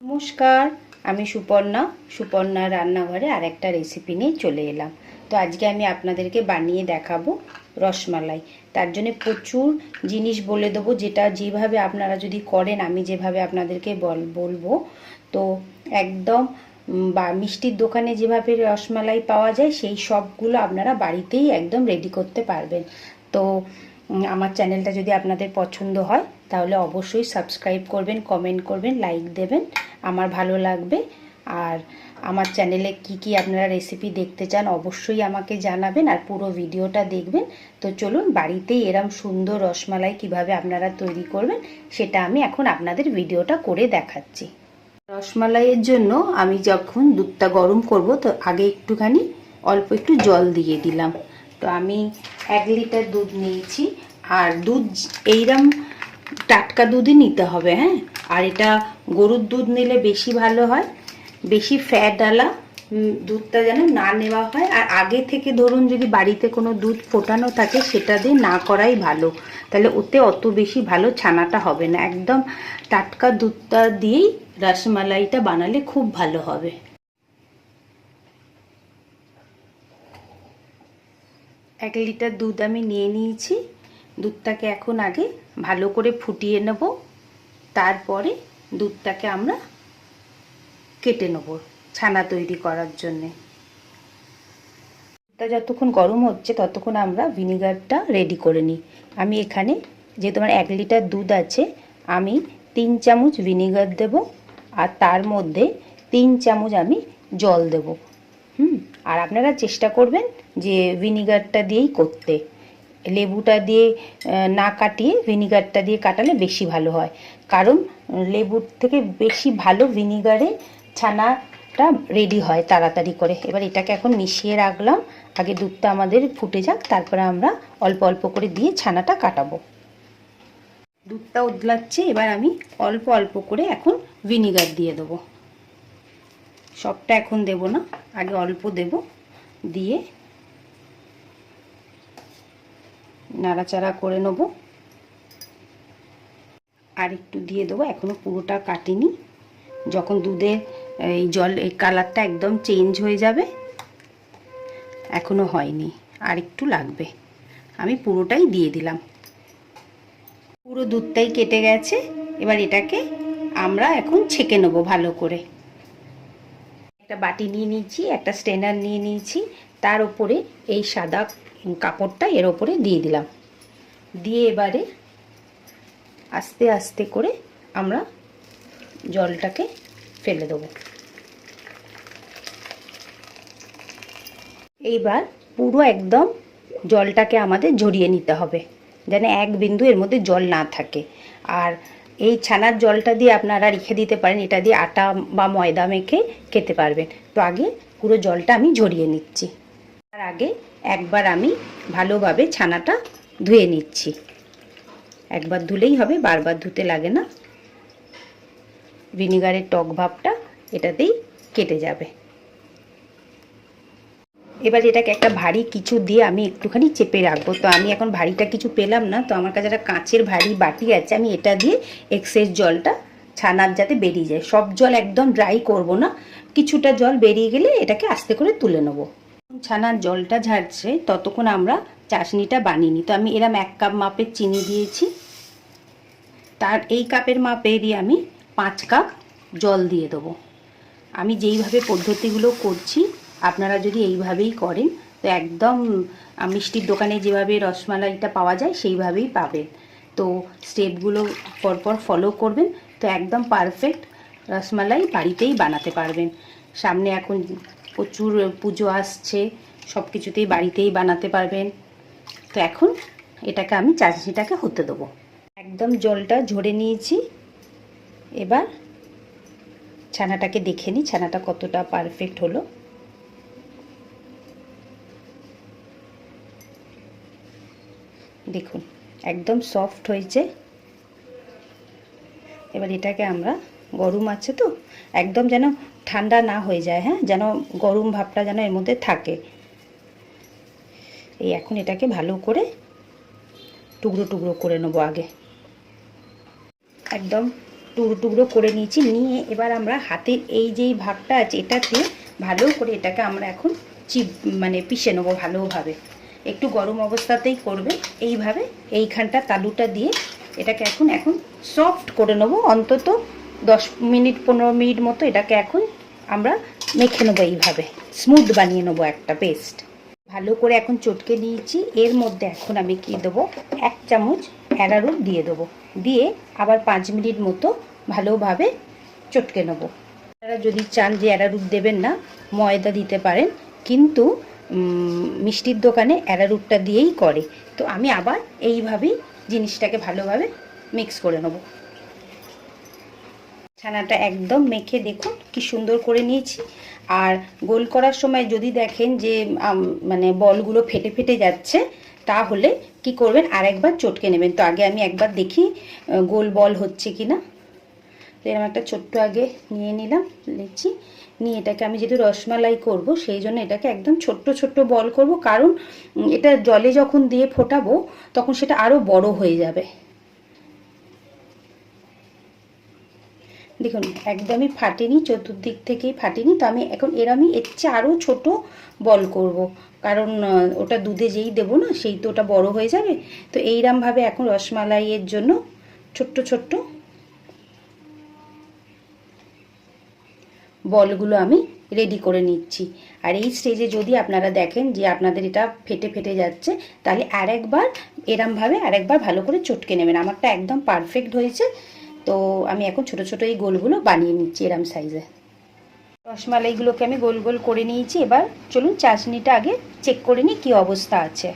নমস্কার, আমি সুপর্ণা রান্নাঘরে আরেকটা রেসিপি নিয়ে চলে এলাম। তো আজকে আমি আপনাদেরকে বানিয়ে দেখাবো রসমালাই। তার জন্য প্রচুর জিনিস বলে দেবো, যেটা যেভাবে আপনারা যদি করেন, আমি যেভাবে আপনাদেরকে বলবো, তো একদম বা মিষ্টির দোকানে যেভাবে রসমালাই পাওয়া যায় সেই সবগুলো আপনারা বাড়িতেই একদম রেডি করতে পারবেন। তো আমার চ্যানেলটা যদি আপনাদের পছন্দ হয় তাহলে অবশ্যই সাবস্ক্রাইব করবেন, কমেন্ট করবেন, লাইক দেবেন, আমার ভালো লাগবে। আর আমার চ্যানেলে কি আপনারা রেসিপি দেখতে চান অবশ্যই আমাকে জানাবেন, আর পুরো ভিডিওটা দেখবেন। তো চলুন, বাড়িতেই এরম সুন্দর রসমালাই কিভাবে আপনারা তৈরি করবেন সেটা আমি এখন আপনাদের ভিডিওটা করে দেখাচ্ছি। রসমালাইয়ের জন্য আমি যখন দুধটা গরম করব, তো আগে একটুখানি অল্প একটু জল দিয়ে দিলাম। তো আমি 1 লিটার দুধ নিয়েছি, আর দুধ এইরকম টাটকা দুধই নিতে হবে, হ্যাঁ। আর এটা গরুর দুধ নিলে বেশি ভালো হয়, বেশি ফ্যাটওয়ালা দুধটা যেন না নেওয়া হয়। আর আগে থেকে ধরুন যদি বাড়িতে কোনো দুধ ফোটানো থাকে সেটা দিয়ে না করাই ভালো, তাহলে ওতে অত বেশি ভালো ছানাটা হবে না। একদম টাটকা দুধটা দিয়েই রসমালাইটা বানালে খুব ভালো হবে। 1 লিটার দুধ আমি নিয়ে নিয়েছি। দুধটাকে এখন আগে ভালো করে ফুটিয়ে নেব, তারপরে দুধটাকে আমরা কেটে নেব ছানা তৈরি করার জন্যে। দুধটা যতক্ষণ গরম হচ্ছে ততক্ষণ আমরা ভিনিগারটা রেডি করে নিই। আমি এখানে যেহেতু আমার 1 লিটার দুধ আছে, আমি 3 চামচ ভিনিগার দেব, আর তার মধ্যে 3 চামচ আমি জল দেব। আর আপনারা চেষ্টা করবেন যে ভিনিগারটা দিয়েই করতে, লেবুটা দিয়ে না কাটিয়ে ভিনিগারটা দিয়ে কাটালে বেশি ভালো হয়, কারণ লেবুর থেকে বেশি ভালো ভিনিগারে ছানাটা রেডি হয় তাড়াতাড়ি করে। এবার এটাকে এখন মিশিয়ে রাখলাম, আগে দুধটা আমাদের ফুটে যাক, তারপরে আমরা অল্প অল্প করে দিয়ে ছানাটা কাটাবো। দুধটা উতলাচ্ছে, এবার আমি অল্প অল্প করে এখন ভিনিগার দিয়ে দেবো। সবটা এখন দেব না, আগে অল্প দেব, দিয়ে নাড়াচাড়া করে নেব। আর একটু দিয়ে দেবো, এখনো পুরোটা কাটিনি। যখন দুধের এই এই কালারটা একদম চেঞ্জ হয়ে যাবে, এখনো হয়নি, আর একটু লাগবে, আমি পুরোটাই দিয়ে দিলাম। পুরো দুধটাই কেটে গেছে। এবার এটাকে আমরা এখন ছেঁকে নেবো ভালো করে। একটা বাটি নিয়ে নিয়েছি, একটা স্ট্রেনার নিয়ে নিয়েছি, তার উপরে এই সাদা কাপড়টা এর ওপরে দিয়ে দিলাম, দিয়ে এবারে আস্তে আস্তে করে আমরা জলটাকে ফেলে দেবো। এইবার পুরো একদম জলটাকে আমাদের ঝরিয়ে নিতে হবে, যেন এক বিন্দু এর মধ্যে জল না থাকে। আর এই ছানার জলটা দিয়ে আপনারা রেখে দিতে পারেন, এটা দিয়ে আটা বা ময়দা মেখে খেতে পারবেন। তো আগে পুরো জলটা আমি ঝরিয়ে নিচ্ছি। তার আগে একবার আমি ভালোভাবে ছানাটা ধুয়ে নিচ্ছি। একবার ধুলেই হবে, বারবার ধুতে লাগে না। ভিনিগারের টক ভাবটা এটাতেই কেটে যাবে। এবার এটাকে একটা ভারী কিছু দিয়ে আমি একটুখানি চেপে রাখবো। তো আমি এখন ভারীটা কিছু পেলাম না, তো আমার কাছে একটা কাঁচের ভারী বাটি আছে, আমি এটা দিয়ে এক্সেস জলটা ছানার যাতে বেরিয়ে যায়। সব জল একদম ড্রাই করব না, কিছুটা জল বেরিয়ে গেলে এটাকে আস্তে করে তুলে নেব। ছানার জলটা ঝাড়ছে ততক্ষণ আমরা চাশনিটা বানিয়ে নিই। তো আমি এরম 1 কাপ মাপের চিনি দিয়েছি, তার এই কাপের মাপেরই আমি 5 কাপ জল দিয়ে দেবো। আমি যেইভাবে পদ্ধতিগুলো করছি আপনারা যদি এইভাবেই করেন, তো একদম মিষ্টির দোকানে যেভাবে রসমালাইটা পাওয়া যায় সেইভাবেই পাবেন। তো স্টেপগুলো পরপর ফলো করবেন, তো একদম পারফেক্ট রসমালাই বাড়িতেই বানাতে পারবেন। সামনে এখন প্রচুর পুজো আসছে, সব কিছুতেই বাড়িতেই বানাতে পারবেন। তো এখন এটাকে আমি চাশনিটাকে হতে দেবো। একদম জলটা ঝরে নিয়েছি। এবার ছানাটাকে দেখে নিই, ছানাটা কতটা পারফেক্ট হলো। দেখুন একদম সফট হয়েছে। এবার এটাকে আমরা, গরম আছে তো, একদম যেন ঠান্ডা না হয়ে যায়, হ্যাঁ, যেন গরম ভাবটা যেন এর মধ্যে থাকে। এই এখন এটাকে ভালো করে টুকরো টুকরো করে নেবো আগে। একদম টুকরো টুকরো করে নিয়েছি। নিয়ে এবার আমরা হাতের এই যেই ভাগটা আছে এটাতে ভালো করে এটাকে আমরা এখন পিষে নেবো ভালোভাবে। একটু গরম অবস্থাতেই করবে এইভাবে। এইখানটা তালুটা দিয়ে এটাকে এখন সফট করে নেবো, অন্তত 10 মিনিট 15 মিনিট মতো এটাকে এখন আমরা মেখে নেবো, এইভাবে স্মুথ বানিয়ে নেবো একটা পেস্ট। ভালো করে এখন চটকে নিয়েছি। এর মধ্যে এখন আমি কি দেবো, 1 চামচ অ্যারারুট দিয়ে দেবো। দিয়ে আবার 5 মিনিট মতো ভালোভাবে চটকে নেবো। আপনারা যদি চান যে অ্যারারুট দেবেন না, ময়দা দিতে পারেন, কিন্তু মিষ্টির দোকানে অ্যারারুটটা দিয়েই করে। তো আমি আবার এইভাবেই জিনিসটাকে ভালোভাবে মিক্স করে নেব। ছানাটা একদম মেখে দেখুন কি সুন্দর করে নিয়েছি। আর গোল করার সময় যদি দেখেন যে বলগুলো ফেটে ফেটে যাচ্ছে, তাহলে কি করবেন, আরেকবার চটকে নেবেন। তো আগে আমি একবার দেখি গোল বল হচ্ছে কি না। তো এরকম একটা ছোট্ট আগে নিয়ে নিলাম লিচি। নিয়ে এটাকে আমি যেহেতু রসমালাই করব, সেই জন্য এটাকে একদম ছোট্ট ছোট্ট বল করব, কারণ এটা জলে যখন দিয়ে ফোটাবো তখন সেটা আরও বড় হয়ে যাবে। দেখুন একদমই ফাটেনি, চতুর্দিক থেকেই ফাটেনি। তো আমি এখন এর চেয়ে আরও ছোট বল করব, কারণ ওটা দুধে যেই দেবো না, সেই তো ওটা বড় হয়ে যাবে। তো এইরকমভাবে এখন রসমালাইয়ের জন্য ছোট্ট ছোট্ট বলগুলো আমি রেডি করে নিচ্ছি। আর এই স্টেজে যদি আপনারা দেখেন যে আপনাদের এটা ফেটে ফেটে যাচ্ছে, তাহলে আরেকবার ভালো করে চটকে নেবেন। আমারটা একদম পারফেক্ট হয়েছে। তো আমি এখন ছোট ছোট এই গোলগুলো বানিয়ে নিচ্ছি এরম সাইজে। রসমালাইগুলোকে আমি গোল গোল করে নিয়েছি। এবার চলুন চাশনিটা আগে চেক করে নিই কী অবস্থা আছে।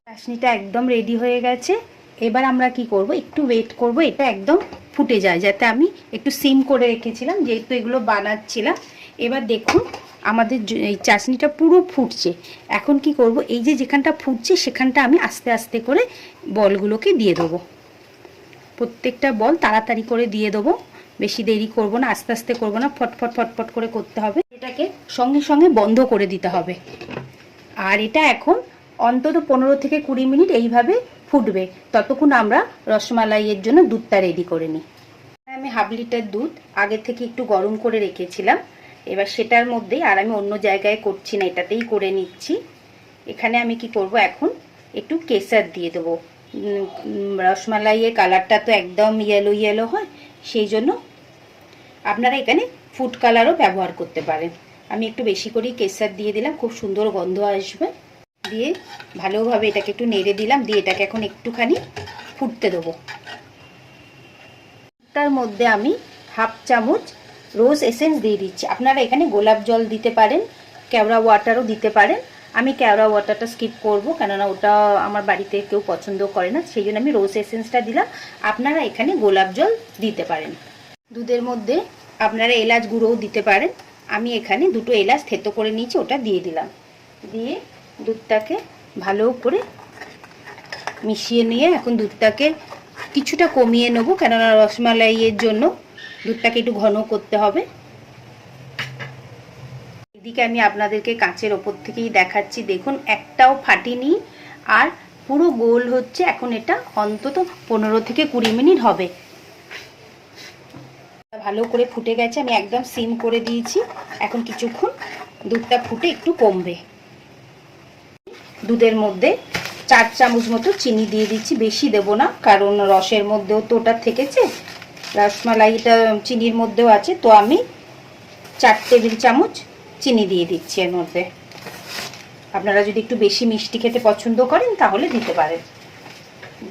চাশনিটা একদম রেডি হয়ে গেছে। এবার আমরা কি করব, একটু ওয়েট করব এটা একদম ফুটে যায়, যাতে আমি একটু সিম করে রেখেছিলাম যেহেতু এগুলো বানাচ্ছিলাম। এবার দেখুন আমাদের এই চাশনিটা পুরো ফুটছে। এখন কি করব, এই যেখানটা ফুটছে সেখানটা আমি আস্তে আস্তে করে বলগুলোকে দিয়ে দেবো। প্রত্যেকটা বল তাড়াতাড়ি করে দিয়ে দেবো, বেশি দেরি করব না, আস্তে আস্তে করব না, ফটফট ফটফট করে করতে হবে। এটাকে সঙ্গে সঙ্গে বন্ধ করে দিতে হবে। আর এটা এখন অন্তত 15 থেকে 20 মিনিট এইভাবে ফুটবে। ততক্ষণ আমরা রসমালাইয়ের জন্য দুধটা রেডি করে নিই। আমি 1/2 লিটার দুধ আগে থেকে একটু গরম করে রেখেছিলাম। এবার সেটার মধ্যেই, আর আমি অন্য জায়গায় করছি না, এটাতেই করে নিচ্ছি। এখানে আমি কি করব, এখন একটু কেসার দিয়ে দেবো। রসমালাইয়ের কালারটা তো একদম ইয়েলো ইয়েলো হয়, সেই জন্য আপনারা এখানে ফুড কালারও ব্যবহার করতে পারেন। আমি একটু বেশি করেই কেসার দিয়ে দিলাম, খুব সুন্দর গন্ধ আসবে। দিয়ে ভালোভাবে এটাকে একটু নেড়ে দিলাম। দিয়ে এটাকে এখন একটুখানি ফুটতে দেবো। তার মধ্যে আমি 1/2 চামচ রোজ এসেন্স দিয়ে দিচ্ছি। আপনারা এখানে গোলাপ জল দিতে পারেন, কেওড়া ওয়াটারও দিতে পারেন। আমি কেওড়া ওয়াটারটা স্কিপ করব, কেননা ওটা আমার বাড়িতে কেউ পছন্দ করে না, সেই জন্য আমি রোজ এসেন্সটা দিলাম। আপনারা এখানে গোলাপ জল দিতে পারেন। দুধের মধ্যে আপনারা এলাচ গুঁড়োও দিতে পারেন। আমি এখানে 2টো এলাচ থেতো করে নিয়েছি, ওটা দিয়ে দিলাম। দিয়ে দুধটাকে ভালো করে মিশিয়ে নিয়ে এখন দুধটাকে কিছুটা কমিয়ে নেবো, কেননা রসমালাইয়ের জন্য দুধটাকে একটু ঘন করতে হবে। এদিকে আমি আপনাদেরকে কাঁচের ওপর থেকেই দেখাচ্ছি, দেখুন একটাও ফাটেনি আর পুরো গোল হচ্ছে। এখন এটা অন্তত 15 থেকে 20 মিনিট হবে। ভালো করে ফুটে গেছে, আমি একদম সিম করে দিয়েছি। এখন কিছুক্ষণ দুধটা ফুটে একটু কমবে। দুধের মধ্যে 4 চামচ মতো চিনি দিয়ে দিচ্ছি, বেশি দেব না, কারণ রসের মধ্যেও তো ওটা থেকেছে, রসমালাইটা চিনির মধ্যেও আছে। তো আমি 4 টেবিল চামচ চিনি দিয়ে দিচ্ছি এর মধ্যে। আপনারা যদি একটু বেশি মিষ্টি খেতে পছন্দ করেন তাহলে দিতে পারেন।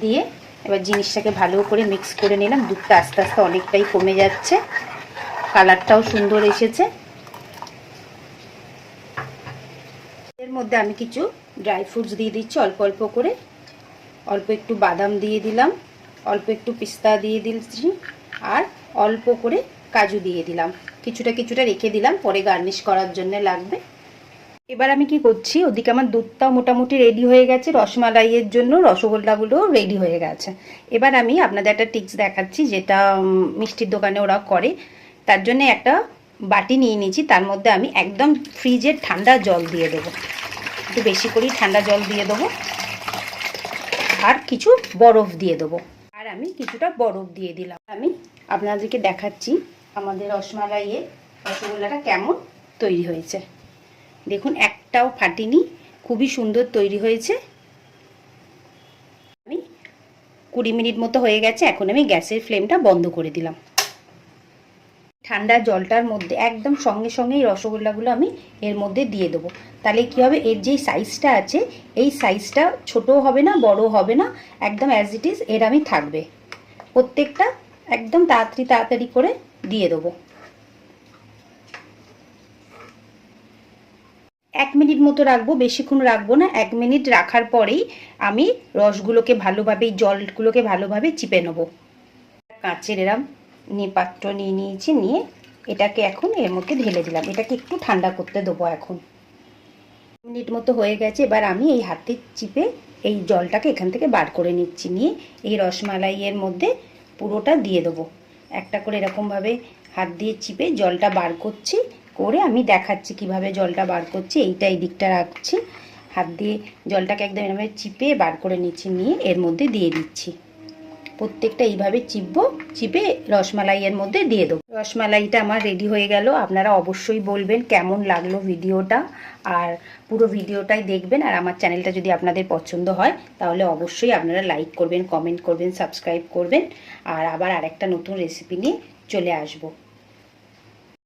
দিয়ে এবার জিনিসটাকে ভালো করে মিক্স করে নিলাম। দুধটা আস্তে আস্তে অনেকটাই কমে যাচ্ছে, কালারটাও সুন্দর এসেছে। এর মধ্যে আমি কিছু ড্রাই ফ্রুটস দিয়ে দিচ্ছি অল্প অল্প করে। অল্প একটু বাদাম দিয়ে দিলাম, অল্প একটু পিস্তা দিয়ে দিচ্ছি, আর অল্প করে কাজু দিয়ে দিলাম। কিছুটা কিছুটা রেখে দিলাম, পরে গার্নিশ করার জন্য লাগবে। এবার আমি কি করছি, ওদিকে আমার দুধটাও মোটামুটি রেডি হয়ে গেছে, রসমালাইয়ের জন্য রসগোল্লাগুলো রেডি হয়ে গেছে। এবার আমি আপনাদের একটা টিপস দেখাচ্ছি, যেটা মিষ্টির দোকানে ওরা করে। তার জন্য একটা বাটি নিয়ে নিয়েছি, তার মধ্যে আমি একদম ফ্রিজের ঠান্ডা জল দিয়ে দেবো। একটু বেশি করেই ঠান্ডা জল দিয়ে দেবো, আর কিছু বরফ দিয়ে দেবো। আর আমি কিছুটা বরফ দিয়ে দিলাম। আমি আপনাদেরকে দেখাচ্ছি আমাদের রসমালাইয়ের রসগোল্লাটা কেমন তৈরি হয়েছে। দেখুন একটাও ফাটেনি, খুবই সুন্দর তৈরি হয়েছে। আমি 20 মিনিট মতো হয়ে গেছে, এখন আমি গ্যাসের ফ্লেমটা বন্ধ করে দিলাম। ঠান্ডা জলটার মধ্যে একদম সঙ্গে সঙ্গেই রসগোল্লাগুলো আমি এর মধ্যে দিয়ে দেবো। তাহলে কী হবে, এর যেই সাইজটা আছে এই সাইজটা ছোটও হবে না বড়ও হবে না, একদম অ্যাজ ইট ইজ এর আমি থাকবে। প্রত্যেকটা একদম তাড়াতাড়ি করে দিয়ে দেবো। 1 মিনিট মতো রাখবো, বেশিক্ষণ রাখবো না। 1 মিনিট রাখার পরেই আমি রসগুলোকে ভালোভাবে, জলগুলোকে ভালোভাবে চিপে নেবো। কাঁচের এরম পাত্র নিয়ে নিয়েছি, নিয়ে এটাকে এখন এর মধ্যে ঢেলে দিলাম। এটাকে একটু ঠান্ডা করতে দেবো। এখন 1 মিনিট মতো হয়ে গেছে, এবার আমি এই হাতে চিপে এই জলটাকে এখান থেকে বার করে নিচ্ছি। নিয়ে এই রসমালাইয়ের মধ্যে পুরোটা দিয়ে দেবো। একটা করে এরকমভাবে হাত দিয়ে চিপে জলটা বার করছি, করে আমি দেখাচ্ছি কিভাবে জলটা বার করছি। এইটা এই দিকটা রাখছি, হাত দিয়ে জলটাকে একদম এরকমভাবে চিপে বার করে নিচ্ছি, নিয়ে এর মধ্যে দিয়ে দিচ্ছি। প্রত্যেকটা এইভাবে চিপে রসমালাইয়ের মধ্যে দিয়ে দেবো। রসমালাইটা আমার রেডি হয়ে গেল। আপনারা অবশ্যই বলবেন কেমন লাগলো ভিডিওটা, আর পুরো ভিডিওটাই দেখবেন। আর আমার চ্যানেলটা যদি আপনাদের পছন্দ হয় তাহলে অবশ্যই আপনারা লাইক করবেন, কমেন্ট করবেন, সাবস্ক্রাইব করবেন। আর আবার আরেকটা নতুন রেসিপি নিয়ে চলে আসবো।